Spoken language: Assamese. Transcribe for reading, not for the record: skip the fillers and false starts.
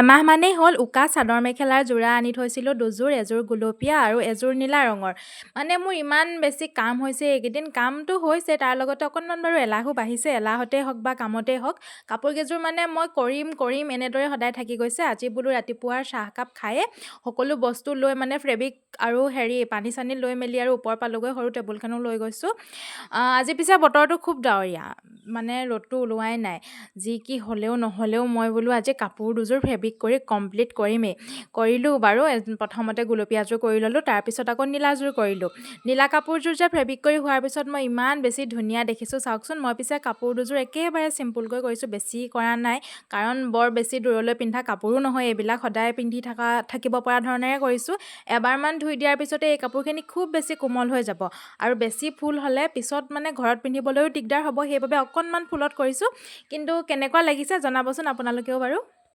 এমাহ মানেই হ'ল উকা চাদৰ মেখেলাৰ যোৰা আনি থৈছিলোঁ দুযোৰ, এযোৰ গুলপীয়া আৰু এযোৰ নীলা ৰঙৰ। মানে মোৰ ইমান বেছি কাম হৈছে এইকেইদিন, কামটো হৈছে তাৰ লগতে অকণমান বাৰু এলাহো বাঢ়িছে, এলাহতেই হওক বা কামতেই হওক। কাপোৰকেইযোৰ মানে মই কৰিম এনেদৰে সদায় থাকি গৈছে। আজি বোলো ৰাতিপুৱাৰ চাহকাপ খায়ে সকলো বস্তু লৈ মানে ফেব্ৰিক আৰু পানী চানী লৈ মেলি আৰু ওপৰ পালোগৈ, সৰু টেবুলখনো লৈ গৈছোঁ। আজি পিছে বতৰটো খুব ডাৱৰীয়া, মানে ৰ'দটো ওলোৱাই নাই। যি কি হ'লেও নহ'লেও মই বোলো আজি কাপোৰ দুযোৰ ফেব্ৰিক কৰি কমপ্লিট কৰিমেই। কৰিলোঁ বাৰু, প্ৰথমতে গুলপীয়াযোৰ কৰি ল'লোঁ, তাৰপিছত আকৌ নীলাযোৰ কৰিলোঁ। নীলা কাপোৰযোৰ যে ফেব্ৰিক কৰি হোৱাৰ পিছত মই ইমান বেছি ধুনীয়া দেখিছোঁ চাওকচোন। মই পিছে কাপোৰ দুযোৰ একেবাৰে চিম্পুলকৈ কৰিছোঁ, বেছি কৰা নাই, কাৰণ বৰ বেছি দূৰলৈ পিন্ধা কাপোৰো নহয় এইবিলাক, সদায় পিন্ধি থাকিব পৰা ধৰণেৰে কৰিছোঁ। এবাৰমান ধুই দিয়াৰ পিছতে এই কাপোৰখিনি খুব বেছি কোমল হৈ যাব আৰু বেছি ফুল হ'লে পিছত মানে ঘৰত পিন্ধিবলৈও দিগদাৰ হ'ব, সেইবাবে অকণমান ফুলত কৰিছোঁ। কিন্তু কেনেকুৱা লাগিছে জনাবচোন আপোনালোকেও বাৰু।